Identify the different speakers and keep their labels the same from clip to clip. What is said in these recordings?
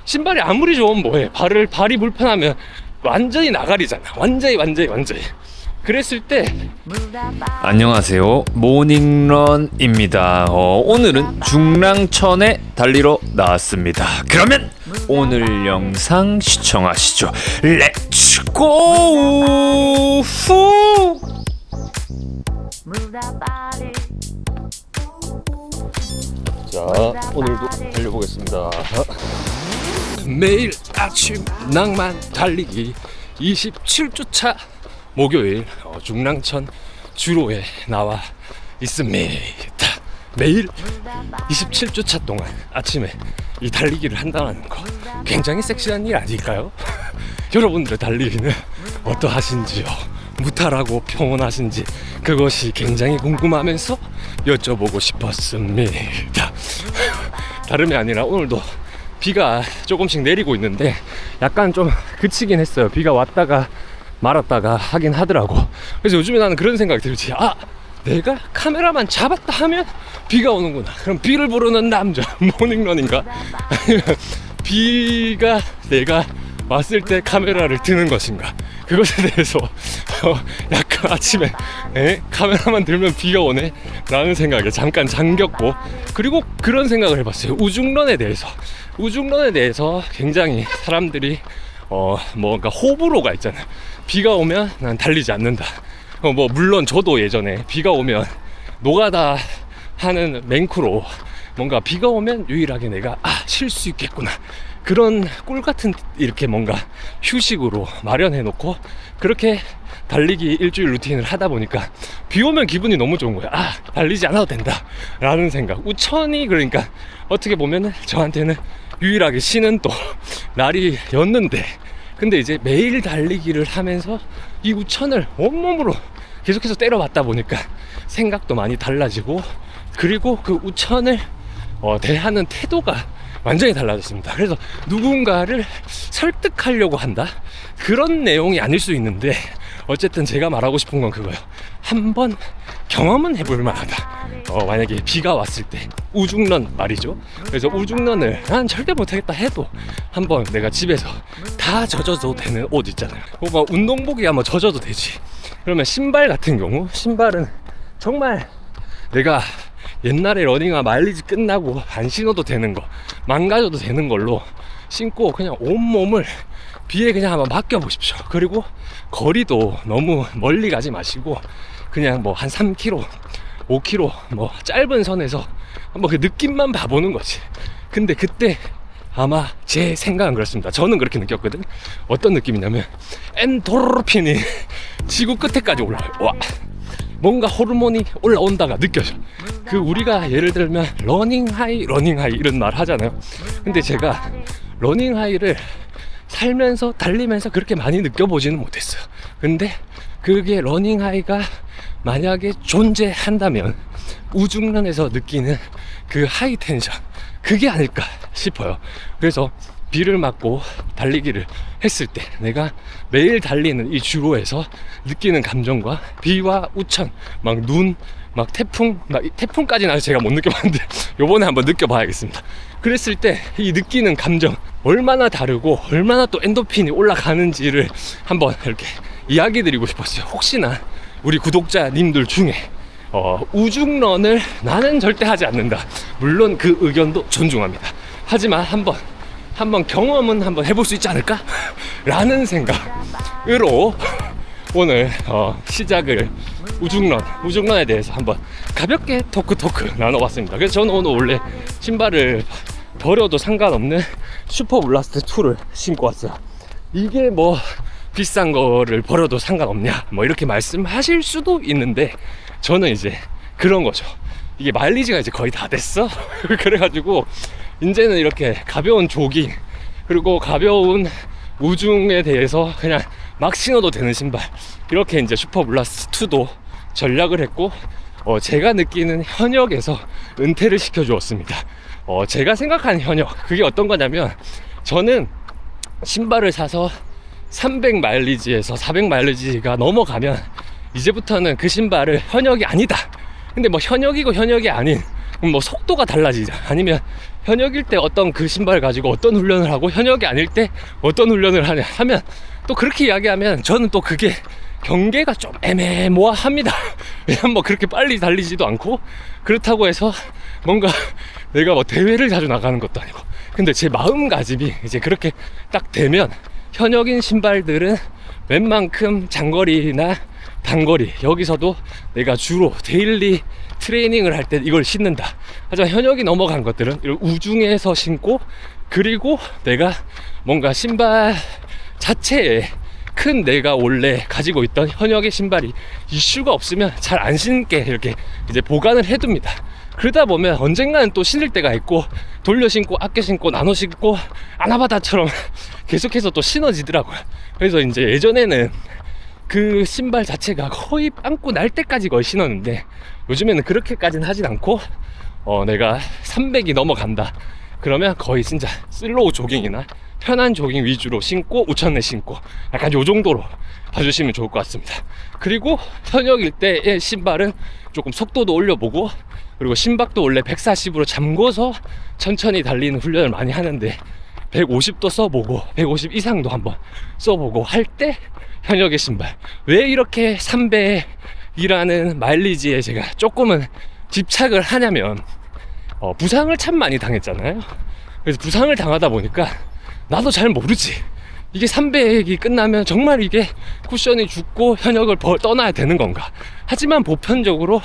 Speaker 1: 신발이 아무리 좋으면 뭐해. 발이 불편하면 완전히 나가리잖아. 완전히. 그랬을 때 안녕하세요, 모닝런입니다. 오늘은 중랑천에 달리러 나왔습니다. 그러면 오늘 영상 시청하시죠. 렛츠고! 후! 자, 오늘도 달려보겠습니다. 매일 아침 낭만 달리기 27주차 목요일 중랑천 주로에 나와 있습니다. 매일 27주차 동안 아침에 이 달리기를 한다는 거 굉장히 섹시한 일 아닐까요? 여러분들의 달리기는 어떠하신지요? 무탈하고 평온하신지 그것이 굉장히 궁금하면서 여쭤보고 싶었습니다. 다름이 아니라 오늘도 비가 조금씩 내리고 있는데 약간 좀 그치긴 했어요. 비가 왔다가 말았다가 하긴 하더라고. 그래서 요즘에 나는 그런 생각이 들지. 내가 카메라만 잡았다 하면 비가 오는구나. 그럼 비를 부르는 남자 모닝런인가? 아니면 비가 내가 왔을 때 카메라를 드는 것인가? 그것에 대해서 약간 아침에 카메라만 들면 비가 오네? 라는 생각에 잠깐 잠겼고, 그리고 그런 생각을 해봤어요. 우중런에 대해서 굉장히 사람들이 뭔가 호불호가 있잖아요. 비가 오면 난 달리지 않는다. 물론 저도 예전에 비가 오면 노가다 하는 맹크로 뭔가 비가 오면 유일하게 내가 쉴 수 있겠구나, 그런 꿀같은 이렇게 뭔가 휴식으로 마련해 놓고 그렇게 달리기 일주일 루틴을 하다 보니까 비 오면 기분이 너무 좋은 거야. 달리지 않아도 된다 라는 생각. 우천이 그러니까 어떻게 보면 저한테는 유일하게 쉬는 또 날이었는데, 근데 이제 매일 달리기를 하면서 이 우천을 온몸으로 계속해서 때려봤다 보니까 생각도 많이 달라지고, 그리고 그 우천을 대하는 태도가 완전히 달라졌습니다. 그래서 누군가를 설득하려고 한다, 그런 내용이 아닐 수 있는데 어쨌든 제가 말하고 싶은 건 그거예요. 한번 경험은 해볼 만하다. 만약에 비가 왔을 때 우중런 말이죠. 그래서 우중런을 난 절대 못하겠다 해도 한번 내가 집에서 다 젖어도 되는 옷 있잖아요. 운동복이야 뭐 젖어도 되지. 그러면 신발 같은 경우, 신발은 정말 내가 옛날에 러닝화 마일리지 끝나고 안 신어도 되는 거, 망가져도 되는 걸로 신고 그냥 온몸을 비에 그냥 한번 맡겨보십시오. 그리고 거리도 너무 멀리 가지 마시고 그냥 뭐 한 3km, 5km 뭐 짧은 선에서 한번 그 느낌만 봐보는 거지. 근데 그때 아마 제 생각은 그렇습니다. 저는 그렇게 느꼈거든. 어떤 느낌이냐면 엔도르핀이 지구 끝에까지 올라와요. 와, 뭔가 호르몬이 올라온다가 느껴져. 그 우리가 예를 들면 러닝하이 이런 말 하잖아요. 근데 제가 러닝하이를 살면서 달리면서 그렇게 많이 느껴보지는 못했어요. 근데 그게 러닝하이가 만약에 존재한다면 우중런에서 느끼는 그 하이텐션, 그게 아닐까 싶어요. 그래서 비를 맞고 달리기를 했을 때 내가 매일 달리는 이 주로에서 느끼는 감정과 비와 우천, 막 눈, 막 태풍까지는 아직 제가 못 느껴봤는데 요번에 한번 느껴봐야겠습니다. 그랬을 때 이 느끼는 감정 얼마나 다르고 얼마나 또 엔도핀이 올라가는지를 한번 이렇게 이야기 드리고 싶었어요. 혹시나 우리 구독자님들 중에 우중런을 나는 절대 하지 않는다, 물론 그 의견도 존중합니다. 하지만 한번 경험은 한번 해볼 수 있지 않을까? 라는 생각으로 오늘 시작을 우중런에 대해서 한번 가볍게 토크 나눠봤습니다. 그래서 저는 오늘 원래 신발을 버려도 상관없는 슈퍼블라스트 2를 신고 왔어요. 이게 뭐 비싼 거를 버려도 상관없냐 뭐 이렇게 말씀하실 수도 있는데, 저는 이제 그런 거죠. 이게 마일리지가 이제 거의 다 됐어. 그래가지고 이제는 이렇게 가벼운 조깅, 그리고 가벼운 우중에 대해서 그냥 막 신어도 되는 신발, 이렇게 이제 슈퍼블라스트 2도 전략을 했고, 제가 느끼는 현역에서 은퇴를 시켜주었습니다. 제가 생각하는 현역, 그게 어떤 거냐면, 저는 신발을 사서 300 마일리지에서 400 마일리지가 넘어가면 이제부터는 그 신발을 현역이 아니다. 근데 뭐 현역이고 현역이 아닌 그럼 뭐 속도가 달라지자, 아니면 현역일 때 어떤 그 신발 가지고 어떤 훈련을 하고 현역이 아닐 때 어떤 훈련을 하냐 하면, 또 그렇게 이야기하면 저는 또 그게 경계가 좀 애매모호합니다. 왜냐면 뭐 그렇게 빨리 달리지도 않고, 그렇다고 해서 뭔가 내가 뭐 대회를 자주 나가는 것도 아니고. 근데 제 마음가짐이 이제 그렇게 딱 되면, 현역인 신발들은 웬만큼 장거리나 단거리, 여기서도 내가 주로 데일리 트레이닝을 할 때 이걸 신는다. 하지만 현역이 넘어간 것들은 이런 우중에서 신고, 그리고 내가 뭔가 신발 자체에 큰 내가 원래 가지고 있던 현역의 신발이 이슈가 없으면 잘 안 신게 이렇게 이제 보관을 해둡니다. 그러다 보면 언젠가는 또 신을 때가 있고, 돌려 신고 아껴 신고 나눠 신고 아나바다처럼 계속해서 또 신어지더라고요. 그래서 이제 예전에는 그 신발 자체가 거의 빵꾸 날 때까지 거의 신었는데, 요즘에는 그렇게까지는 하진 않고, 내가 300이 넘어간다 그러면 거의 진짜 슬로우 조깅이나 편한 조깅 위주로 신고, 우천내 신고, 약간 요 정도로 봐주시면 좋을 것 같습니다. 그리고 현역일 때의 신발은 조금 속도도 올려보고, 그리고 심박도 원래 140으로 잠궈서 천천히 달리는 훈련을 많이 하는데, 150도 써보고 150 이상도 한번 써보고 할 때 현역의 신발. 왜 이렇게 300이라는 마일리지에 제가 조금은 집착을 하냐면, 부상을 참 많이 당했잖아요. 그래서 부상을 당하다 보니까 나도 잘 모르지, 이게 300이 끝나면 정말 이게 쿠션이 죽고 현역을 떠나야 되는 건가. 하지만 보편적으로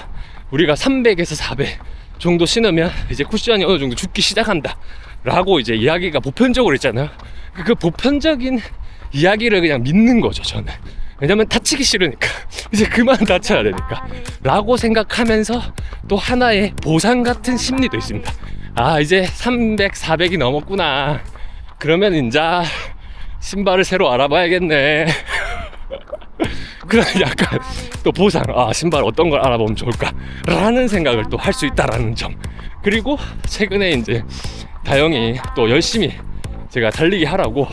Speaker 1: 우리가 300에서 400 정도 신으면 이제 쿠션이 어느 정도 죽기 시작한다 라고 이제 이야기가 보편적으로 있잖아요. 그 보편적인 이야기를 그냥 믿는 거죠, 저는. 왜냐면 다치기 싫으니까, 이제 그만 다쳐야 되니까 라고 생각하면서, 또 하나의 보상 같은 심리도 있습니다. 아, 이제 300, 400이 넘었구나, 그러면 이제 신발을 새로 알아봐야겠네. 그런 약간 또 보상, 아, 신발 어떤 걸 알아보면 좋을까 라는 생각을 또 할 수 있다라는 점. 그리고 최근에 이제 다영이 또 열심히 제가 달리기 하라고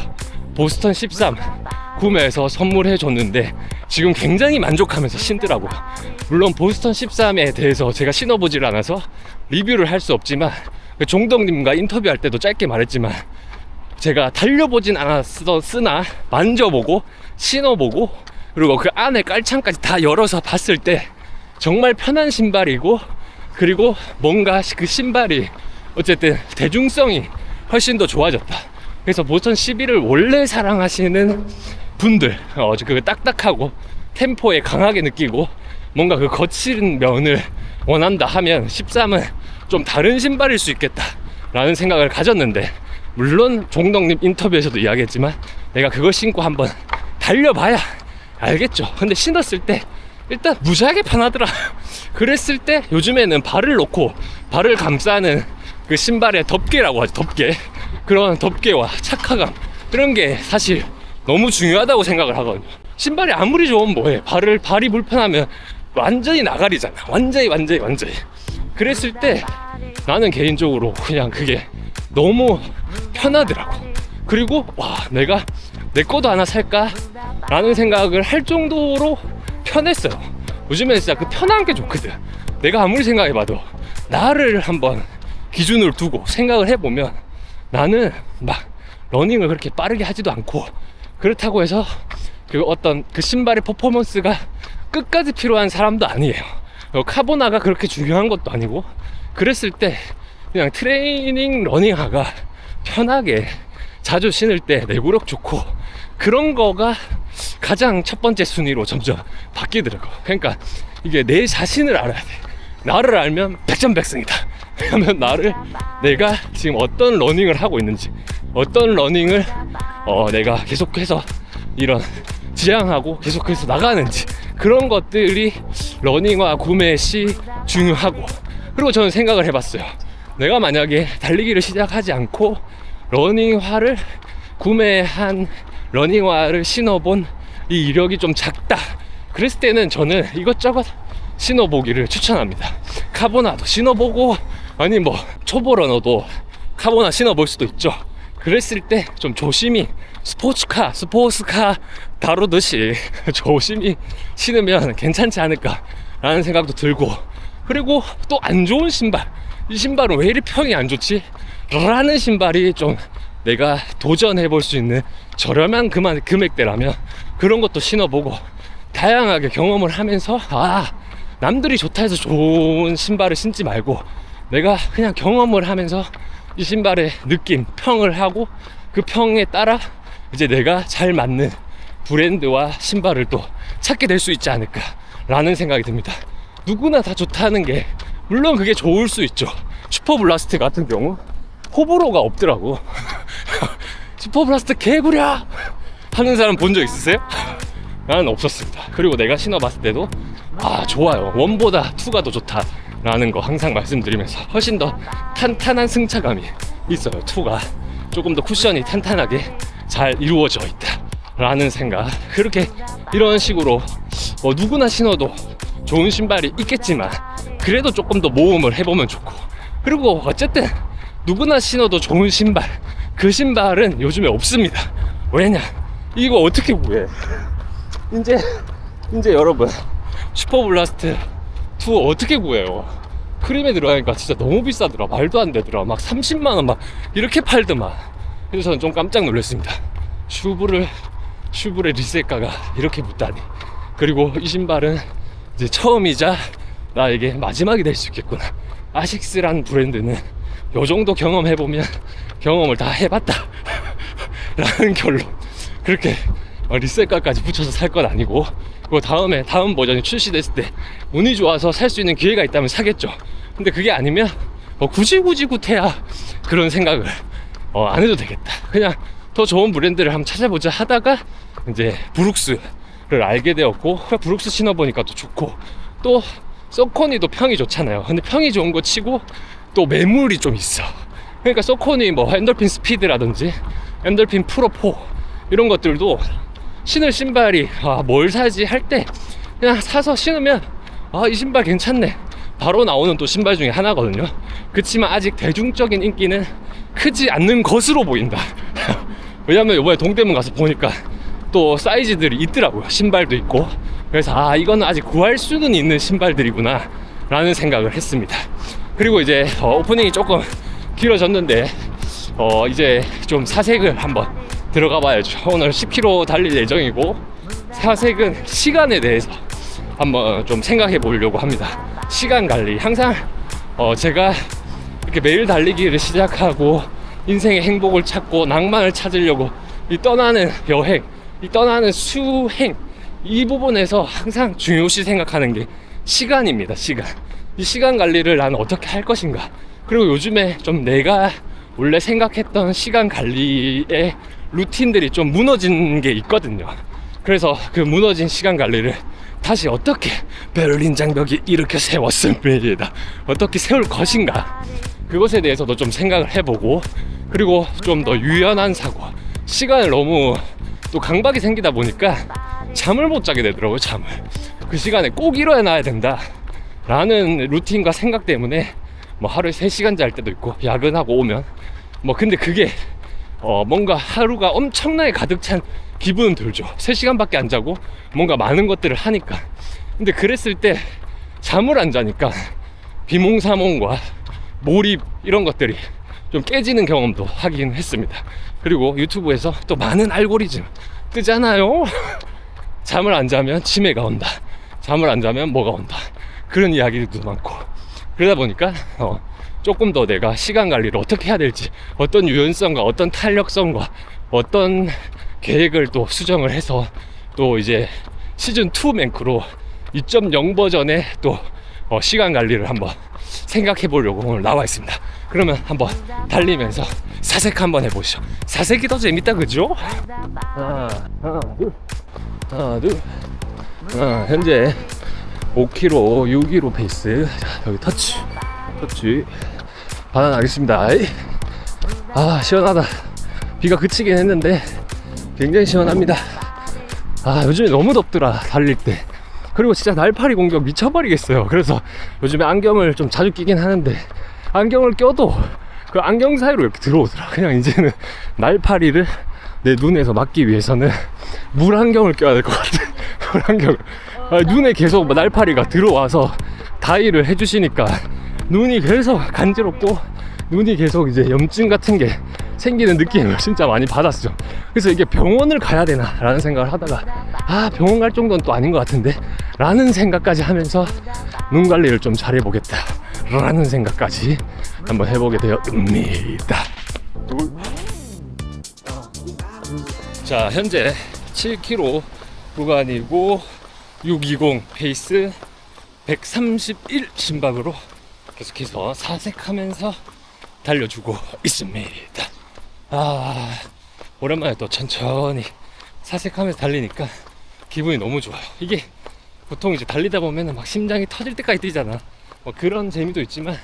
Speaker 1: 보스턴 13 구매해서 선물해 줬는데, 지금 굉장히 만족하면서 신더라고요. 물론 보스턴 13에 대해서 제가 신어보질 않아서 리뷰를 할 수 없지만, 종덕님과 인터뷰할 때도 짧게 말했지만, 제가 달려보진 않았으나 만져보고 신어보고, 그리고 그 안에 깔창까지 다 열어서 봤을 때 정말 편한 신발이고, 그리고 뭔가 그 신발이 어쨌든 대중성이 훨씬 더 좋아졌다. 그래서 보스턴 11을 원래 사랑하시는 분들, 그 딱딱하고 템포에 강하게 느끼고 뭔가 그 거친 면을 원한다 하면 13은 좀 다른 신발일 수 있겠다 라는 생각을 가졌는데, 물론 종덕님 인터뷰에서도 이야기했지만 내가 그걸 신고 한번 달려봐야 알겠죠. 근데 신었을 때 일단 무지하게 편하더라. 그랬을 때 요즘에는 발을 놓고 발을 감싸는 그 신발의 덮개라고 하죠, 덮개. 그런 덮개와 착화감, 그런 게 사실 너무 중요하다고 생각을 하거든요. 신발이 아무리 좋으면 뭐해, 발이 불편하면 완전히 나가리잖아. 완전히. 그랬을 때 나는 개인적으로 그냥 그게 너무 편하더라고. 그리고 와, 내가 내 거도 하나 살까 라는 생각을 할 정도로 편했어요. 요즘에 진짜 그 편한 게 좋거든. 내가 아무리 생각해봐도 나를 한번 기준으로 두고 생각을 해보면, 나는 막 러닝을 그렇게 빠르게 하지도 않고, 그렇다고 해서 그 어떤 그 신발의 퍼포먼스가 끝까지 필요한 사람도 아니에요. 카보나가 그렇게 중요한 것도 아니고, 그랬을 때 그냥 트레이닝 러닝화가 편하게 자주 신을 때 내구력 좋고, 그런 거가 가장 첫 번째 순위로 점점 바뀌더라고요. 그러니까 이게 내 자신을 알아야 돼. 나를 알면 백전백승이다. 그러면 내가 지금 어떤 러닝을 하고 있는지, 어떤 러닝을 내가 계속해서 이런 지향하고 계속해서 나가는지, 그런 것들이 러닝화 구매 시 중요하고. 그리고 저는 생각을 해봤어요. 내가 만약에 달리기를 시작하지 않고 러닝화를 구매한 러닝화를 신어본 이 이력이 좀 작다, 그랬을 때는 저는 이것저것 신어보기를 추천합니다. 카보나도 신어보고, 아니 뭐 초보 러너도 카보나 신어볼 수도 있죠. 그랬을 때 좀 조심히 스포츠카 다루듯이 조심히 신으면 괜찮지 않을까 라는 생각도 들고, 그리고 또 안 좋은 신발, 이 신발은 왜 이리 평이 안 좋지? 라는 신발이 좀 내가 도전해 볼 수 있는 저렴한 금액대라면 그런 것도 신어보고 다양하게 경험을 하면서 남들이 좋다 해서 좋은 신발을 신지 말고 내가 그냥 경험을 하면서 이 신발의 느낌, 평을 하고 그 평에 따라 이제 내가 잘 맞는 브랜드와 신발을 또 찾게 될 수 있지 않을까 라는 생각이 듭니다. 누구나 다 좋다는 게 물론 그게 좋을 수 있죠. 슈퍼블라스트 같은 경우 호불호가 없더라고. 슈퍼블라스트 개구려 하는 사람 본 적 있으세요? 나는 없었습니다. 그리고 내가 신어봤을 때도 좋아요, 원보다 투가 더 좋다 라는 거 항상 말씀드리면서 훨씬 더 탄탄한 승차감이 있어요. 투가 조금 더 쿠션이 탄탄하게 잘 이루어져 있다 라는 생각. 그렇게 이런 식으로 뭐 누구나 신어도 좋은 신발이 있겠지만 그래도 조금 더 모험을 해보면 좋고, 그리고 어쨌든 누구나 신어도 좋은 신발, 그 신발은 요즘에 없습니다. 왜냐, 이거 어떻게 구해? 이제 여러분 슈퍼블라스트 2 어떻게 구해요? 크림에 들어가니까 진짜 너무 비싸더라. 말도 안 되더라. 막 30만원 막 이렇게 팔더만. 그래서 저는 좀 깜짝 놀랐습니다. 슈브르의 리셀가가 이렇게 붙다니. 그리고 이 신발은 이제 처음이자 나에게 마지막이 될 수 있겠구나. 아식스란 브랜드는 요 정도 경험해보면 경험을 다 해봤다 라는 결론. 그렇게 리셀가까지 붙여서 살 건 아니고, 그리고 다음 버전이 출시됐을 때 운이 좋아서 살 수 있는 기회가 있다면 사겠죠. 근데 그게 아니면 굳이 구태야 그런 생각을 안 해도 되겠다. 그냥 더 좋은 브랜드를 한번 찾아보자 하다가 이제 브룩스를 알게 되었고, 브룩스 신어보니까 또 좋고, 또 서코니도 평이 좋잖아요. 근데 평이 좋은 거 치고 또 매물이 좀 있어. 그러니까 서코니 뭐 엔돌핀 스피드라든지 엔돌핀 프로4 이런 것들도 신을 신발이 뭘 사지 할 때 그냥 사서 신으면 이 신발 괜찮네 바로 나오는 또 신발 중에 하나거든요. 그치만 아직 대중적인 인기는 크지 않는 것으로 보인다. 왜냐면 이번에 동대문 가서 보니까 또 사이즈들이 있더라고요. 신발도 있고. 그래서 이거는 아직 구할 수는 있는 신발들이구나 라는 생각을 했습니다. 그리고 이제 오프닝이 조금 길어졌는데 이제 좀 사색을 한번 들어가 봐야죠. 오늘 10km 달릴 예정이고, 사색은 시간에 대해서 한번 좀 생각해 보려고 합니다. 시간 관리. 항상 제가 이렇게 매일 달리기를 시작하고 인생의 행복을 찾고 낭만을 찾으려고 이 떠나는 여행, 이 떠나는 수행, 이 부분에서 항상 중요시 생각하는 게 시간입니다. 시간. 이 시간 관리를 나는 어떻게 할 것인가. 그리고 요즘에 좀 내가 원래 생각했던 시간 관리의 루틴들이 좀 무너진 게 있거든요. 그래서 그 무너진 시간 관리를 다시 어떻게 베를린 장벽이 이렇게 세웠음에다 어떻게 세울 것인가, 그것에 대해서도 좀 생각을 해보고, 그리고 좀 더 유연한 사고. 시간을 너무 또 강박이 생기다 보니까 잠을 못 자게 되더라고요. 잠을 그 시간에 꼭 일어나야 된다 라는 루틴과 생각 때문에 뭐 하루에 3시간 잘 때도 있고, 야근하고 오면 근데 그게 뭔가 하루가 엄청나게 가득 찬 기분은 들죠. 3시간밖에 안 자고 뭔가 많은 것들을 하니까. 근데 그랬을 때 잠을 안 자니까 비몽사몽과 몰입 이런 것들이 좀 깨지는 경험도 하긴 했습니다. 그리고 유튜브에서 또 많은 알고리즘 뜨잖아요. 잠을 안 자면 치매가 온다, 잠을 안 자면 뭐가 온다, 그런 이야기도 많고. 그러다 보니까 조금 더 내가 시간 관리를 어떻게 해야 될지, 어떤 유연성과 어떤 탄력성과 어떤 계획을 또 수정을 해서 또 이제 시즌2 맹크로 2.0 버전의 또 시간 관리를 한번 생각해 보려고 오늘 나와 있습니다. 그러면 한번 달리면서 사색 한번 해보시죠. 사색이 더 재밌다, 그죠? 하나 둘. 현재 5km 6km 페이스. 자, 여기 터치 반환하겠습니다. 시원하다. 비가 그치긴 했는데 굉장히 시원합니다. 요즘에 너무 덥더라, 달릴 때. 그리고 진짜 날파리 공격 미쳐버리겠어요. 그래서 요즘에 안경을 좀 자주 끼긴 하는데, 안경을 껴도 그 안경 사이로 이렇게 들어오더라. 그냥 이제는 날파리를 내 눈에서 막기 위해서는 물안경을 껴야 될 것 같아. 물안경을. 눈에 계속 날파리가 들어와서 다이를 해주시니까 눈이 계속 간지럽고 눈이 계속 이제 염증 같은 게 생기는 느낌을 진짜 많이 받았죠. 그래서 이게 병원을 가야 되나 라는 생각을 하다가 아 병원 갈 정도는 또 아닌 것 같은데 라는 생각까지 하면서 눈 관리를 좀 잘해보겠다 라는 생각까지 한번 해보게 되었습니다. 자 현재 7km 구간이고 620 페이스 131 심박으로 계속해서 사색하면서 달려주고 있습니다. 아 오랜만에 또 천천히 사색하면서 달리니까 기분이 너무 좋아요. 이게 보통 이제 달리다 보면은 막 심장이 터질 때까지 뛰잖아. 뭐 그런 재미도 있지만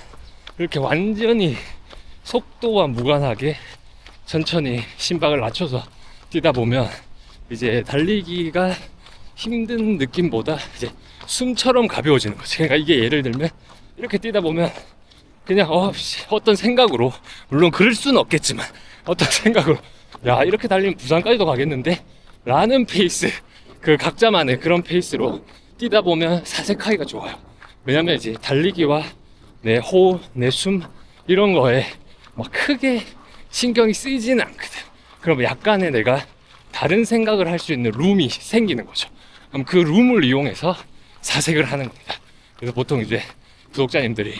Speaker 1: 이렇게 완전히 속도와 무관하게 천천히 심박을 낮춰서 뛰다 보면 이제 달리기가 힘든 느낌보다 이제 숨처럼 가벼워지는 거지. 그러니까 이게 예를 들면 이렇게 뛰다 보면 그냥 어떤 생각으로, 물론 그럴 수는 없겠지만 어떤 생각으로 야 이렇게 달리면 부산까지도 가겠는데 라는 페이스, 그 각자만의 그런 페이스로 뛰다 보면 사색하기가 좋아요. 왜냐면 이제 달리기와 내 호흡, 내 숨 이런 거에 막 크게 신경이 쓰이지는 않거든. 그럼 약간의 내가 다른 생각을 할 수 있는 룸이 생기는 거죠. 그럼 그 룸을 이용해서 사색을 하는 겁니다. 그래서 보통 이제 구독자님들이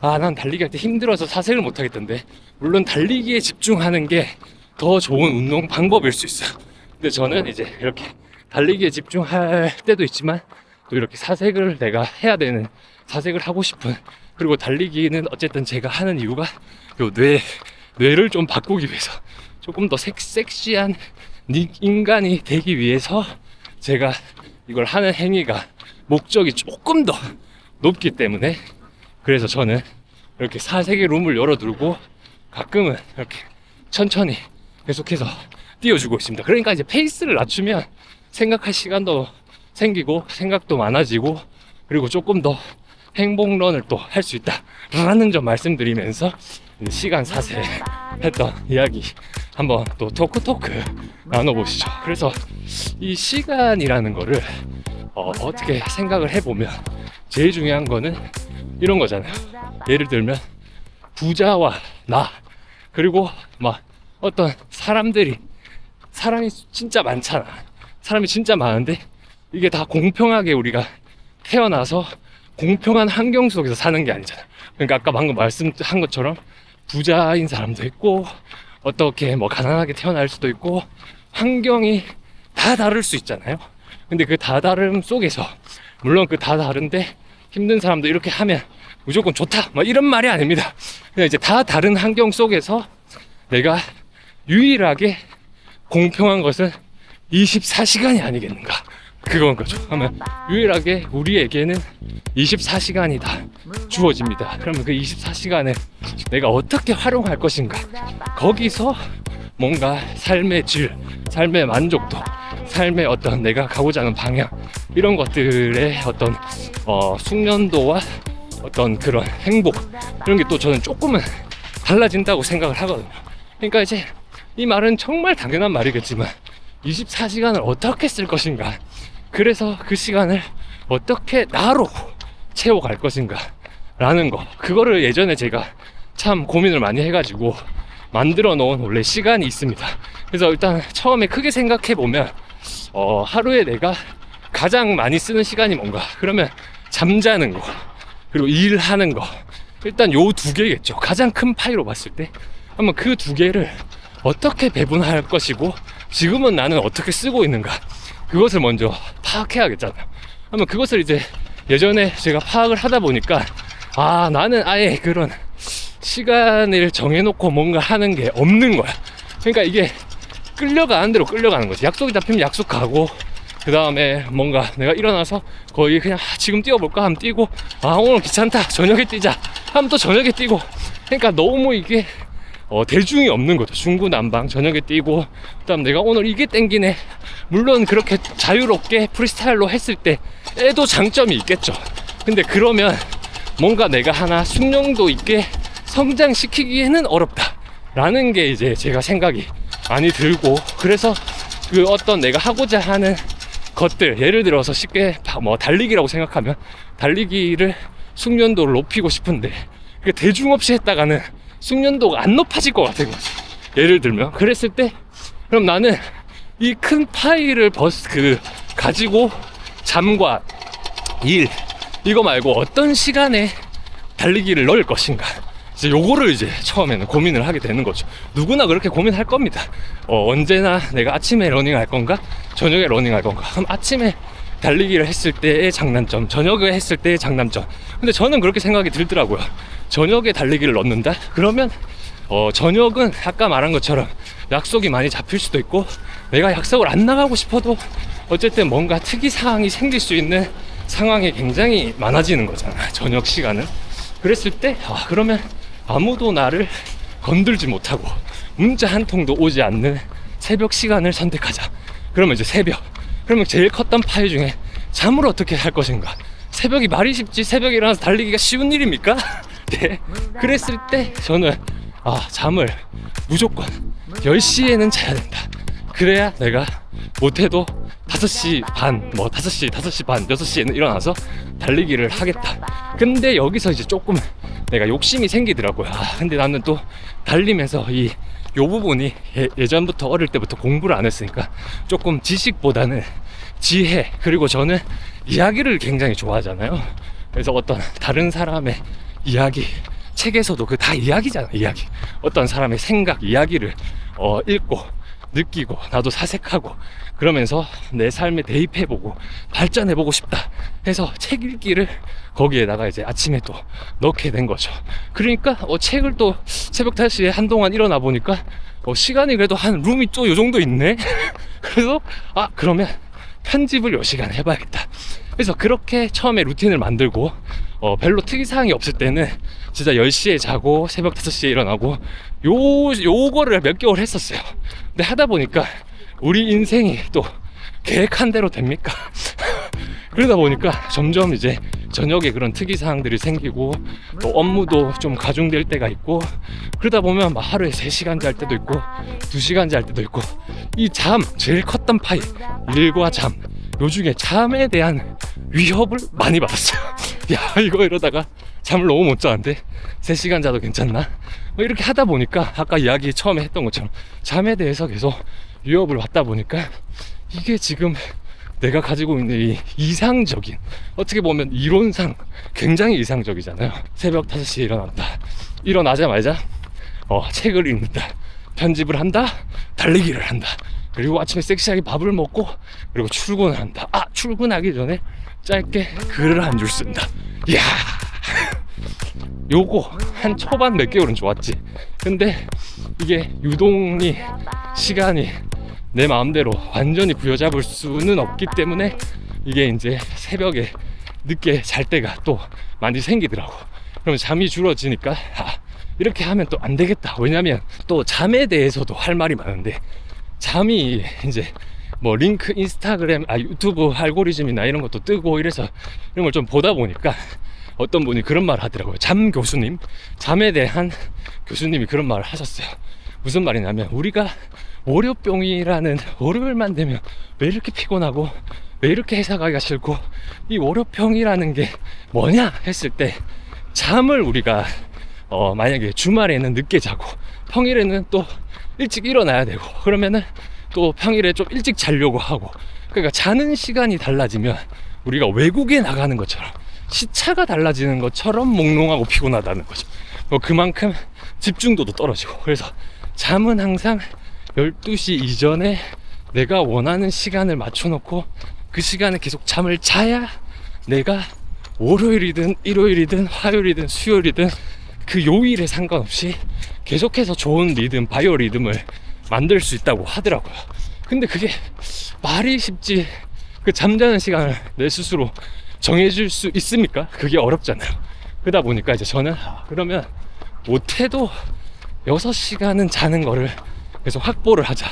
Speaker 1: 난 달리기 할 때 힘들어서 사색을 못 하겠던데, 물론 달리기에 집중하는 게 더 좋은 운동 방법일 수 있어요. 근데 저는 이제 이렇게 달리기에 집중할 때도 있지만 또 이렇게 사색을 내가 해야 되는, 사색을 하고 싶은, 그리고 달리기는 어쨌든 제가 하는 이유가 요 뇌를 좀 바꾸기 위해서, 조금 더 섹시한 인간이 되기 위해서 제가 이걸 하는 행위가 목적이 조금 더 높기 때문에, 그래서 저는 이렇게 사색의 룸을 열어두고 가끔은 이렇게 천천히 계속해서 띄워주고 있습니다. 그러니까 이제 페이스를 낮추면 생각할 시간도 생기고 생각도 많아지고, 그리고 조금 더 행복런을 또 할 수 있다라는 점 말씀드리면서 시간 사색했던 이야기 한번 또 토크 나눠보시죠. 그래서 이 시간이라는 거를 어떻게 생각을 해보면 제일 중요한 거는 이런 거잖아요. 예를 들면 부자와 나, 그리고 막 어떤 사람이 진짜 많잖아. 사람이 진짜 많은데 이게 다 공평하게 우리가 태어나서 공평한 환경 속에서 사는 게 아니잖아. 그러니까 아까 방금 말씀한 것처럼 부자인 사람도 있고 어떻게 뭐 가난하게 태어날 수도 있고 환경이 다 다를 수 있잖아요. 근데 그 다 다름 속에서, 물론 그 다 다른데 힘든 사람도 이렇게 하면 무조건 좋다 뭐 이런 말이 아닙니다. 그냥 이제 다 다른 환경 속에서 내가 유일하게 공평한 것은 24시간이 아니겠는가, 그건 거죠. 그러면 유일하게 우리에게는 24시간이 다 주어집니다. 그러면 그 24시간을 내가 어떻게 활용할 것인가, 거기서 뭔가 삶의 질, 삶의 만족도, 삶의 어떤 내가 가고자 하는 방향, 이런 것들의 어떤 숙련도와 어떤 그런 행복, 이런 게 또 저는 조금은 달라진다고 생각을 하거든요. 그러니까 이제 이 말은 정말 당연한 말이겠지만 24시간을 어떻게 쓸 것인가, 그래서 그 시간을 어떻게 나로 채워갈 것인가 라는 거, 그거를 예전에 제가 참 고민을 많이 해가지고 만들어 놓은 원래 시간이 있습니다. 그래서 일단 처음에 크게 생각해 보면 하루에 내가 가장 많이 쓰는 시간이 뭔가, 그러면 잠자는 거 그리고 일하는 거, 일단 요 두 개겠죠. 가장 큰 파이로 봤을 때 한번 그 두 개를 어떻게 배분할 것이고 지금은 나는 어떻게 쓰고 있는가, 그것을 먼저 파악해야겠잖아요. 그러면 그것을 이제 예전에 제가 파악을 하다 보니까 나는 아예 그런 시간을 정해놓고 뭔가 하는 게 없는 거야. 그러니까 이게 끌려가는 대로 끌려가는 거지. 약속이 잡히면 약속 가고, 그 다음에 뭔가 내가 일어나서 거의 그냥 지금 뛰어볼까 하면 뛰고, 오늘 귀찮다 저녁에 뛰자 하면 또 저녁에 뛰고, 그러니까 너무 이게 대중이 없는 거죠. 중구난방 저녁에 뛰고, 그 다음 내가 오늘 이게 땡기네, 물론 그렇게 자유롭게 프리스타일로 했을 때에도 장점이 있겠죠. 근데 그러면 뭔가 내가 하나 숙련도 있게 성장시키기에는 어렵다 라는 게 이제 제가 생각이 많이 들고, 그래서 그 어떤 내가 하고자 하는 것들, 예를 들어서 쉽게 뭐 달리기라고 생각하면 달리기를 숙련도를 높이고 싶은데 그러니까 대중 없이 했다가는 숙련도가 안 높아질 것 같은 거지. 예를 들면 그랬을 때 그럼 나는 이 큰 파일을 가지고 잠과 일 이거 말고 어떤 시간에 달리기를 넣을 것인가, 이제 요거를 이제 처음에는 고민을 하게 되는 거죠. 누구나 그렇게 고민할 겁니다. 언제나 내가 아침에 러닝할 건가 저녁에 러닝할 건가. 그럼 아침에 달리기를 했을 때의 장단점, 저녁에 했을 때의 장단점. 근데 저는 그렇게 생각이 들더라고요. 저녁에 달리기를 넣는다? 그러면 저녁은 아까 말한 것처럼 약속이 많이 잡힐 수도 있고, 내가 약속을 안 나가고 싶어도 어쨌든 뭔가 특이사항이 생길 수 있는 상황이 굉장히 많아지는 거잖아, 저녁 시간은. 그랬을 때 그러면 아무도 나를 건들지 못하고 문자 한 통도 오지 않는 새벽 시간을 선택하자. 그러면 이제 새벽, 그러면 제일 컸던 파일 중에 잠을 어떻게 할 것인가. 새벽이 말이 쉽지 새벽에 일어나서 달리기가 쉬운 일입니까? 네. 그랬을 때 저는 잠을 무조건 10시에는 자야 된다. 그래야 내가 못해도 5시 반, 5시 반, 6시에는 일어나서 달리기를 하겠다. 근데 여기서 이제 조금 내가 욕심이 생기더라고요. 근데 나는 또 달리면서 요 부분이 예전부터 어릴 때부터 공부를 안 했으니까 조금 지식보다는 지혜, 그리고 저는 이야기를 굉장히 좋아하잖아요. 그래서 어떤 다른 사람의 이야기, 책에서도 그 다 이야기잖아, 이야기. 어떤 사람의 생각, 이야기를 읽고 느끼고 나도 사색하고 그러면서 내 삶에 대입해보고 발전해보고 싶다 해서 책 읽기를 거기에다가 이제 아침에 또 넣게 된 거죠. 그러니까 책을 또 새벽 5시에 한동안 일어나 보니까 시간이 그래도 한 룸이 또 요 정도 있네. 그래서 그러면 편집을 요 시간 해봐야겠다. 그래서 그렇게 처음에 루틴을 만들고 별로 특이사항이 없을 때는 진짜 10시에 자고 새벽 5시에 일어나고 요거를 몇 개월 했었어요. 근데 하다 보니까 우리 인생이 또 계획한 대로 됩니까? 그러다 보니까 점점 이제 저녁에 그런 특이사항들이 생기고 또 업무도 좀 가중될 때가 있고, 그러다 보면 막 하루에 3시간 잘 때도 있고 2시간 잘 때도 있고, 이 잠, 제일 컸던 파일, 일과 잠, 요 중에 잠에 대한 위협을 많이 받았어요. 야, 이거 이러다가 잠을 너무 못 자는데 3시간 자도 괜찮나? 이렇게 하다 보니까 아까 이야기 처음에 했던 것처럼 잠에 대해서 계속 위협을 받다 보니까 이게 지금 내가 가지고 있는 이 이상적인, 어떻게 보면 이론상 굉장히 이상적이잖아요. 새벽 5시에 일어났다, 일어나자마자 책을 읽는다, 편집을 한다, 달리기를 한다, 그리고 아침에 섹시하게 밥을 먹고 그리고 출근을 한다. 출근하기 전에 짧게 글을 한 줄 쓴다. 이야, 요거 한 초반 몇 개월은 좋았지. 근데 이게 유동이, 시간이 내 마음대로 완전히 부여잡을 수는 없기 때문에 이게 이제 새벽에 늦게 잘 때가 또 많이 생기더라고. 그럼 잠이 줄어지니까 이렇게 하면 또 안 되겠다. 왜냐면 또 잠에 대해서도 할 말이 많은데, 잠이 이제 뭐 링크 인스타그램, 유튜브 알고리즘이나 이런 것도 뜨고 이래서 이런 걸 좀 보다 보니까 어떤 분이 그런 말 하더라고요. 잠 교수님, 잠에 대한 교수님이 그런 말을 하셨어요. 무슨 말이냐면, 우리가 월요병이라는, 월요일만 되면 왜 이렇게 피곤하고 왜 이렇게 회사 가기가 싫고 이 월요병이라는 게 뭐냐 했을 때, 잠을 우리가 만약에 주말에는 늦게 자고 평일에는 또 일찍 일어나야 되고, 그러면은 또 평일에 좀 일찍 자려고 하고, 그러니까 자는 시간이 달라지면 우리가 외국에 나가는 것처럼, 시차가 달라지는 것처럼 몽롱하고 피곤하다는 거죠. 그만큼 집중도도 떨어지고. 그래서 잠은 항상 12시 이전에 내가 원하는 시간을 맞춰놓고 그 시간에 계속 잠을 자야 내가 월요일이든 일요일이든 화요일이든 수요일이든 그 요일에 상관없이 계속해서 좋은 리듬, 바이오 리듬을 만들 수 있다고 하더라고요. 근데 그게 말이 쉽지, 그 잠자는 시간을 내 스스로 정해줄 수 있습니까? 그게 어렵잖아요. 그러다 보니까 이제 저는 그러면 못해도 6시간은 자는 거를 계속 확보를 하자.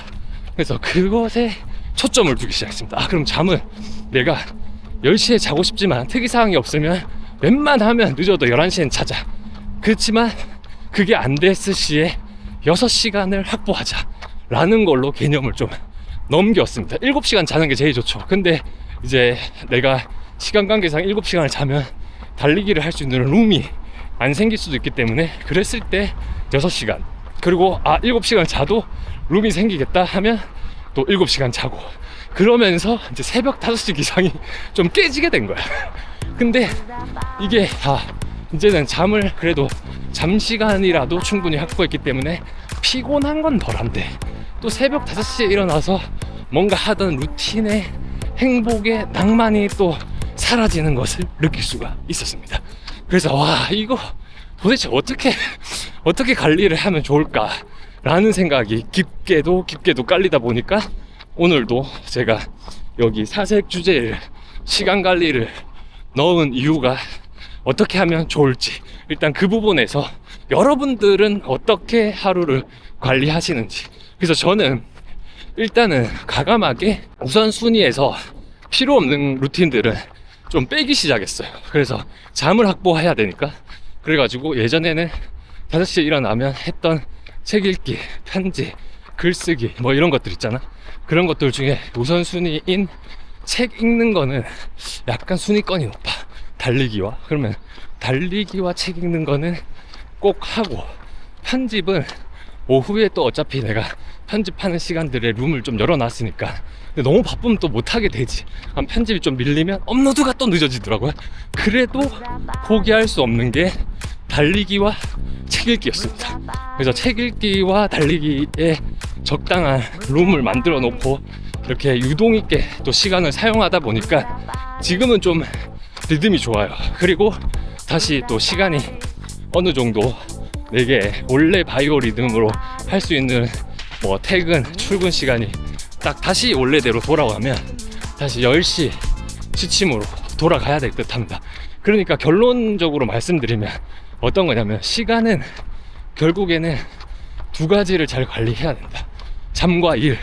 Speaker 1: 그래서 그것에 초점을 두기 시작했습니다. 그럼 잠을 내가 10시에 자고 싶지만 특이사항이 없으면 웬만하면 늦어도 11시엔 자자. 그렇지만 그게 안 됐을 시에 6시간을 확보하자 라는 걸로 개념을 좀 넘겼습니다. 7시간 자는 게 제일 좋죠. 근데 이제 내가 시간 관계상 7시간을 자면 달리기를 할 수 있는 룸이 안 생길 수도 있기 때문에 그랬을 때 6시간, 그리고 7시간 자도 룸이 생기겠다 하면 또 7시간 자고, 그러면서 이제 새벽 5시 기상이 좀 깨지게 된 거야. 근데 이게 이제는 잠을 그래도 잠시간이라도 충분히 확보했기 때문에 피곤한 건 덜한데, 또 새벽 5시에 일어나서 뭔가 하던 루틴의 행복의 낭만이 또 사라지는 것을 느낄 수가 있었습니다. 그래서 이거 도대체 어떻게 관리를 하면 좋을까 라는 생각이 깊게도 깔리다 보니까 오늘도 제가 여기 사색 주제를, 시간 관리를 넣은 이유가 어떻게 하면 좋을지, 일단 그 부분에서 여러분들은 어떻게 하루를 관리하시는지. 그래서 저는 일단은 과감하게 우선순위에서 필요 없는 루틴들은 좀 빼기 시작했어요. 그래서 잠을 확보해야 되니까. 그래가지고 예전에는 5시에 일어나면 했던 책 읽기, 편지, 글쓰기 뭐 이런 것들 있잖아. 그런 것들 중에 우선순위인 책 읽는 거는 약간 순위권이 높아. 달리기와. 그러면 달리기와 책 읽는 거는 꼭 하고, 편집은 오후에 또 어차피 내가 편집하는 시간들에 룸을 좀 열어놨으니까, 근데 너무 바쁘면 또 못하게 되지. 편집이 좀 밀리면 업로드가 또 늦어지더라고요. 그래도 포기할 수 없는 게 달리기와 책 읽기였습니다. 그래서 책 읽기와 달리기에 적당한 룸을 만들어 놓고 이렇게 유동 있게 또 시간을 사용하다 보니까 지금은 좀 리듬이 좋아요. 그리고 다시 또 시간이 어느 정도 내게 원래 바이오 리듬으로 할 수 있는 뭐 퇴근, 출근 시간이 딱 다시 원래대로 돌아가면 다시 10시 취침으로 돌아가야 될 듯 합니다. 그러니까 결론적으로 말씀드리면 어떤 거냐면, 시간은 결국에는 두 가지를 잘 관리해야 된다. 잠과 일,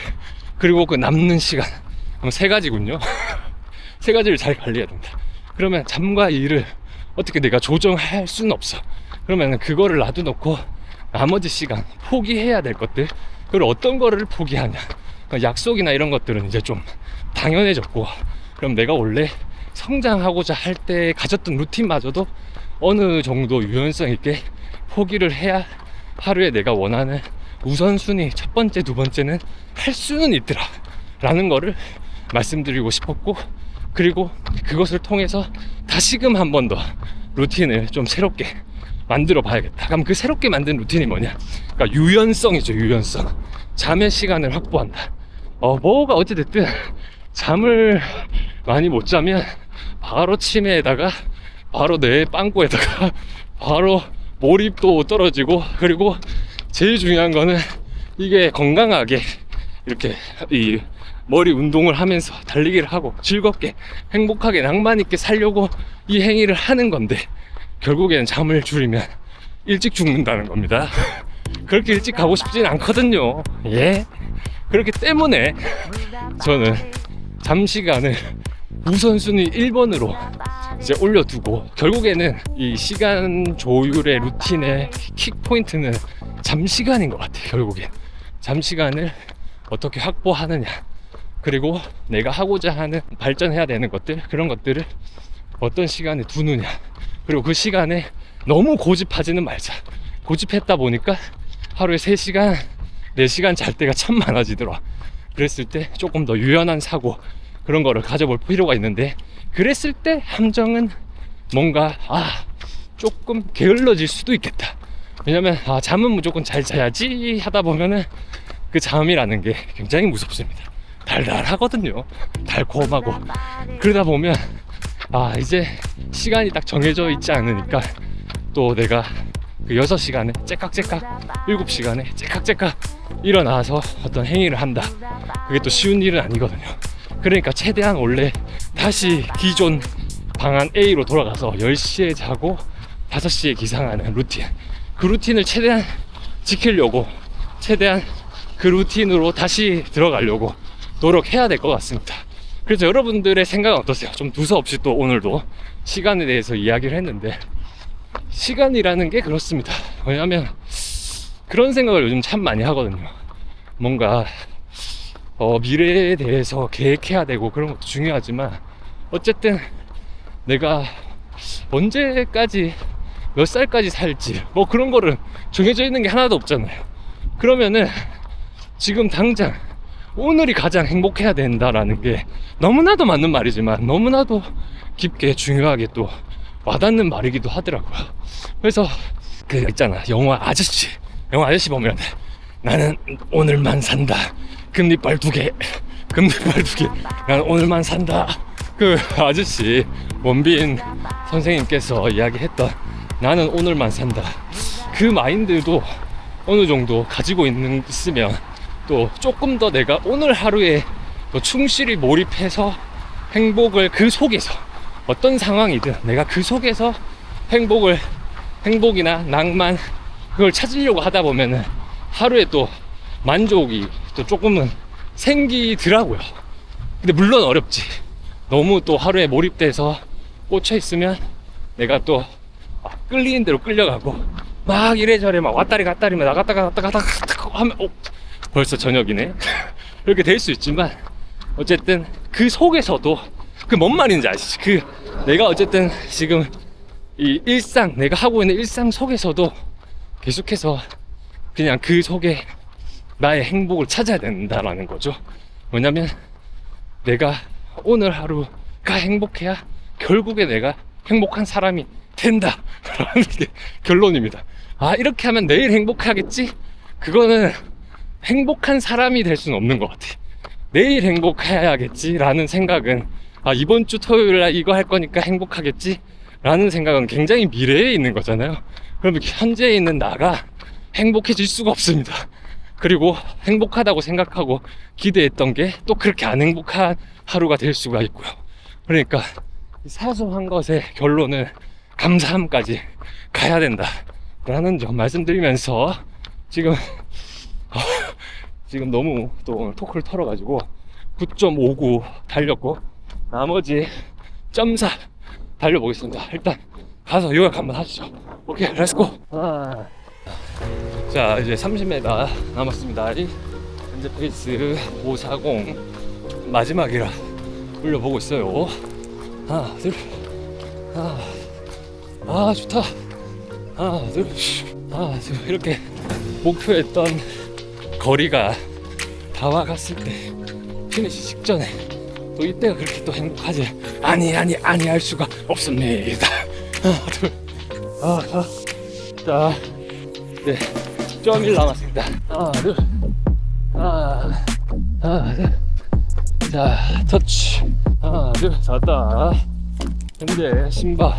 Speaker 1: 그리고 그 남는 시간. 그럼 세 가지군요. 세 가지를 잘 관리해야 된다. 그러면 잠과 일을 어떻게 내가 조정할 수는 없어. 그러면 그거를 놔두놓고 나머지 시간 포기해야 될 것들, 그리고 어떤 거를 포기하냐, 약속이나 이런 것들은 이제 좀 당연해졌고, 그럼 내가 원래 성장하고자 할 때 가졌던 루틴마저도 어느 정도 유연성 있게 포기를 해야 하루에 내가 원하는 우선순위 첫 번째, 두 번째는 할 수는 있더라 라는 거를 말씀드리고 싶었고, 그리고 그것을 통해서 다시금 한 번 더 루틴을 좀 새롭게 만들어 봐야겠다. 그럼 그 새롭게 만든 루틴이 뭐냐? 그러니까 유연성이죠. 유연성. 잠의 시간을 확보한다. 뭐가 어찌됐든 잠을 많이 못 자면 바로 치매에다가 바로 내 빵꾸에다가 바로 몰입도 떨어지고, 그리고 제일 중요한 거는 이게 건강하게 이렇게 이 머리 운동을 하면서 달리기를 하고 즐겁게 행복하게 낭만 있게 살려고 이 행위를 하는 건데, 결국에는 잠을 줄이면 일찍 죽는다는 겁니다. 그렇게 일찍 가고 싶진 않거든요. 예. 그렇기 때문에 저는 잠 시간을 우선순위 1번으로 이제 올려두고, 결국에는 이 시간 조율의 루틴의 킥포인트는 잠 시간인 것 같아요. 결국엔 잠 시간을 어떻게 확보하느냐, 그리고 내가 하고자 하는 발전해야 되는 것들, 그런 것들을 어떤 시간에 두느냐, 그리고 그 시간에 너무 고집하지는 말자. 고집했다 보니까 하루에 3시간, 4시간 잘 때가 참 많아지더라. 그랬을 때 조금 더 유연한 사고, 그런 거를 가져볼 필요가 있는데, 그랬을 때 함정은 뭔가 조금 게을러질 수도 있겠다. 왜냐면 잠은 무조건 잘 자야지 하다 보면은 그 잠이라는 게 굉장히 무섭습니다. 달달하거든요. 달콤하고. 그러다 보면 이제 시간이 딱 정해져 있지 않으니까 또 내가 그 6시간에 째깍째깍, 7시간에 째깍째깍 일어나서 어떤 행위를 한다. 그게 또 쉬운 일은 아니거든요. 그러니까 최대한 원래 다시 기존 방안 A로 돌아가서 10시에 자고 5시에 기상하는 루틴, 그 루틴을 최대한 지키려고, 최대한 그 루틴으로 다시 들어가려고 노력해야 될 것 같습니다. 그래서 여러분들의 생각은 어떠세요? 좀 두서없이 또 오늘도 시간에 대해서 이야기를 했는데, 시간이라는 게 그렇습니다. 왜냐하면 그런 생각을 요즘 참 많이 하거든요. 뭔가 미래에 대해서 계획해야 되고 그런 것도 중요하지만, 어쨌든 내가 언제까지 몇 살까지 살지 뭐 그런 거를 정해져 있는 게 하나도 없잖아요. 그러면은 지금 당장 오늘이 가장 행복해야 된다라는 게 너무나도 맞는 말이지만 너무나도 깊게 중요하게 또 와닿는 말이기도 하더라고요. 그래서 그 있잖아, 영화 아저씨 보면 나는 오늘만 산다, 금리빨 2개 나는 오늘만 산다. 그 아저씨 원빈 선생님께서 이야기했던 나는 오늘만 산다, 그 마인드도 어느 정도 가지고 있으면 또 조금 더 내가 오늘 하루에 또 충실히 몰입해서 행복을, 그 속에서 어떤 상황이든 내가 그 속에서 행복이나 낭만 그걸 찾으려고 하다 보면은 하루에 또 만족이 또 조금은 생기더라고요. 근데 물론 어렵지. 너무 또 하루에 몰입돼서 꽂혀 있으면 내가 또 끌리는 대로 끌려가고 막 이래저래 막 왔다리 갔다리 막 나갔다가 하면 벌써 저녁이네 이렇게 될 수 있지만 어쨌든 그 속에서도 그 뭔 말인지 아시지? 그 내가 어쨌든 지금 이 일상, 내가 하고 있는 일상 속에서도 계속해서 그냥 그 속에 나의 행복을 찾아야 된다라는 거죠. 왜냐면 내가 오늘 하루가 행복해야 결국에 내가 행복한 사람이 된다라는 게 결론입니다. 이렇게 하면 내일 행복하겠지? 그거는 행복한 사람이 될 수는 없는 것 같아. 내일 행복해야겠지 라는 생각은 이번 주 토요일날 이거 할 거니까 행복하겠지 라는 생각은 굉장히 미래에 있는 거잖아요. 그러면 현재에 있는 나가 행복해질 수가 없습니다. 그리고 행복하다고 생각하고 기대했던 게 또 그렇게 안 행복한 하루가 될 수가 있고요. 그러니까 사소한 것의 결론은 감사함까지 가야 된다 라는 점 말씀드리면서 지금 너무 또 오늘 토크를 털어가지고 9.59 달렸고 나머지 0.4 달려보겠습니다. 일단 가서 요약 한번 하시죠. 오케이, 렛츠고. 자, 이제 30m 남았습니다. 현재 페이스 540 마지막이라 올려보고 있어요. 하나 둘, 좋다. 하나 둘, 이렇게 목표했던 거리가 다 와갔을 때 피니시 직전에 또 이때가 그렇게 또 행복하지 아니할 수가 없습니다. 하나 둘, 자, 네, 0.1 남았습니다. 하나 둘, 자, 터치. 하나 둘, 왔다. 현재 심박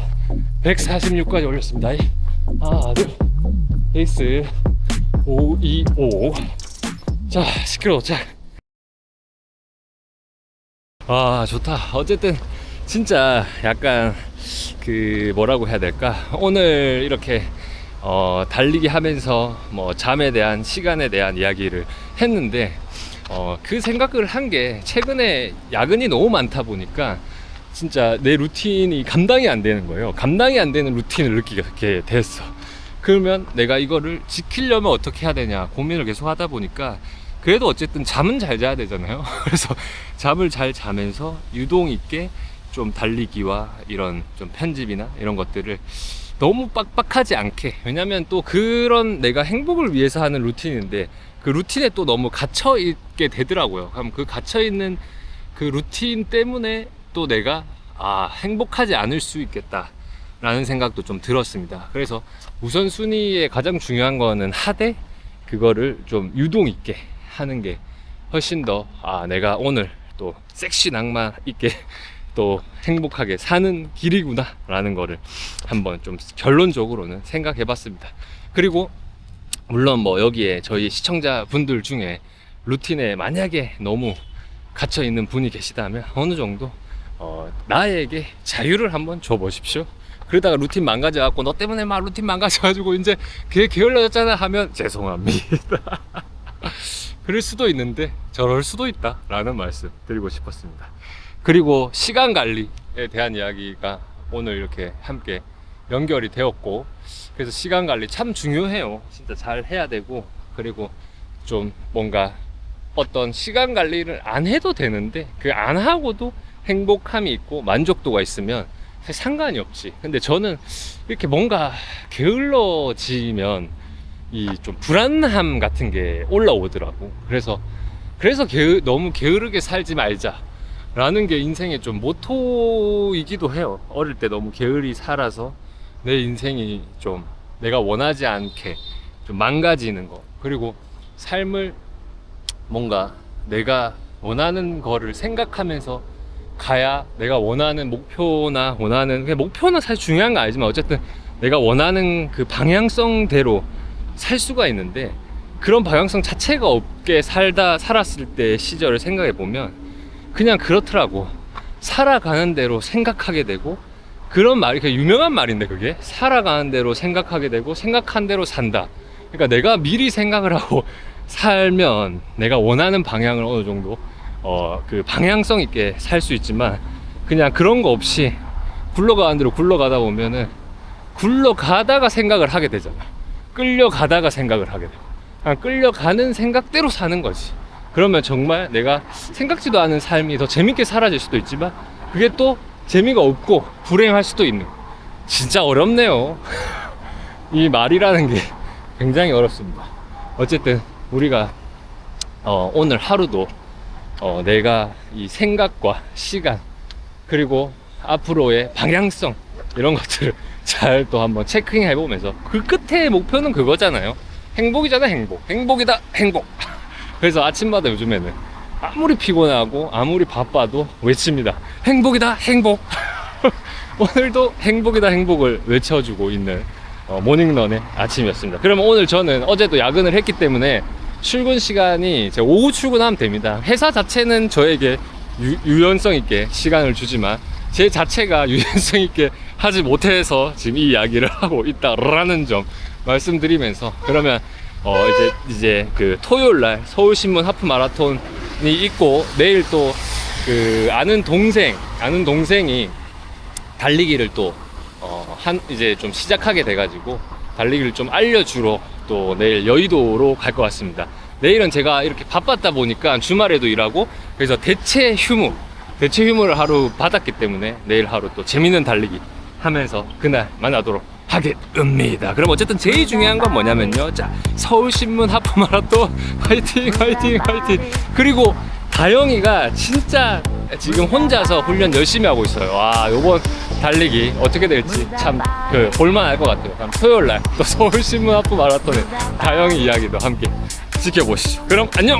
Speaker 1: 146까지 올렸습니다. 하나 둘, 페이스 525. 자, 10km 도착. 좋다. 어쨌든 진짜 약간 그 뭐라고 해야 될까, 오늘 이렇게 달리기 하면서 뭐 잠에 대한, 시간에 대한 이야기를 했는데 그 생각을 한 게 최근에 야근이 너무 많다 보니까 진짜 내 루틴이 감당이 안 되는 거예요. 감당이 안 되는 루틴을 느끼게 됐어. 그러면 내가 이거를 지키려면 어떻게 해야 되냐 고민을 계속 하다 보니까 그래도 어쨌든 잠은 잘 자야 되잖아요. 그래서 잠을 잘 자면서 유동 있게 좀 달리기와 이런 좀 편집이나 이런 것들을 너무 빡빡하지 않게, 왜냐면 또 그런 내가 행복을 위해서 하는 루틴인데 그 루틴에 또 너무 갇혀 있게 되더라고요. 그럼 그 갇혀 있는 그 루틴 때문에 또 내가 행복하지 않을 수 있겠다 라는 생각도 좀 들었습니다. 그래서 우선순위에 가장 중요한 거는 하되 그거를 좀 유동 있게 하는 게 훨씬 더 내가 오늘 또 섹시 낭만 있게 또 행복하게 사는 길이구나 라는 거를 한번 좀 결론적으로는 생각해 봤습니다. 그리고 물론 뭐 여기에 저희 시청자분들 중에 루틴에 만약에 너무 갇혀 있는 분이 계시다면 어느 정도 나에게 자유를 한번 줘 보십시오. 그러다가 루틴 망가져갖고 너 때문에 막 루틴 망가져가지고 이제 그게 게을러졌잖아 하면 죄송합니다. 그럴 수도 있는데 저럴 수도 있다 라는 말씀 드리고 싶었습니다. 그리고 시간 관리에 대한 이야기가 오늘 이렇게 함께 연결이 되었고, 그래서 시간 관리 참 중요해요. 진짜 잘 해야 되고, 그리고 좀 뭔가 어떤 시간 관리를 안 해도 되는데 그 안 하고도 행복함이 있고 만족도가 있으면 사실 상관이 없지. 근데 저는 이렇게 뭔가 게을러지면 이 좀 불안함 같은 게 올라오더라고. 그래서 너무 게으르게 살지 말자라는 게 인생의 좀 모토이기도 해요. 어릴 때 너무 게을리 살아서 내 인생이 좀 내가 원하지 않게 좀 망가지는 거. 그리고 삶을 뭔가 내가 원하는 거를 생각하면서 가야 내가 원하는 목표나 목표는 사실 중요한 거 아니지만 어쨌든 내가 원하는 그 방향성대로 살 수가 있는데, 그런 방향성 자체가 없게 살았을 때 시절을 생각해 보면 그냥 그렇더라고. 살아가는 대로 생각하게 되고, 그런 말이 유명한 말인데, 그게 살아가는 대로 생각하게 되고 생각한 대로 산다. 그러니까 내가 미리 생각을 하고 살면 내가 원하는 방향을 어느 정도 그 방향성 있게 살 수 있지만, 그냥 그런 거 없이 굴러가는 대로 굴러가다 보면은 굴러가다가 생각을 하게 되잖아. 끌려가다가 생각을 하게 되고, 그냥 끌려가는 생각대로 사는 거지. 그러면 정말 내가 생각지도 않은 삶이 더 재밌게 사라질 수도 있지만, 그게 또 재미가 없고 불행할 수도 있는 거. 진짜 어렵네요. 이 말이라는 게 굉장히 어렵습니다. 어쨌든 우리가 오늘 하루도 내가 이 생각과 시간, 그리고 앞으로의 방향성, 이런 것들을 잘 또 한번 체크해 보면서, 그 끝에 목표는 그거잖아요. 행복이잖아. 행복이다. 행복. 그래서 아침마다 요즘에는 아무리 피곤하고 아무리 바빠도 외칩니다. 행복이다. 행복. 오늘도 행복이다. 행복을 외쳐주고 있는 모닝런의 아침이었습니다. 그러면 오늘 저는 어제도 야근을 했기 때문에 출근 시간이 제가 오후 출근하면 됩니다. 회사 자체는 저에게 유연성 있게 시간을 주지만 제 자체가 유연성 있게 하지 못해서 지금 이 이야기를 하고 있다라는 점 말씀드리면서, 그러면 이제 그 토요일 날 서울신문 하프 마라톤이 있고, 내일 또 그 아는 동생이 달리기를 또 이제 좀 시작하게 돼가지고 달리기를 좀 알려주러 또 내일 여의도로 갈 것 같습니다. 내일은 제가 이렇게 바빴다 보니까 주말에도 일하고, 그래서 대체 휴무를 하루 받았기 때문에 내일 하루 또 재밌는 달리기 하면서 그날 만나도록 하겠습니다. 그럼 어쨌든 제일 중요한 건 뭐냐면요, 자, 서울신문 하프마라톤 화이팅. 그리고 다영이가 진짜 지금 혼자서 훈련 열심히 하고 있어요. 와, 요번 달리기 어떻게 될지 참 볼만할 것 같아요. 그럼 토요일날 또 서울신문 하프마라톤의 다영이 이야기도 함께 지켜보시죠. 그럼 안녕.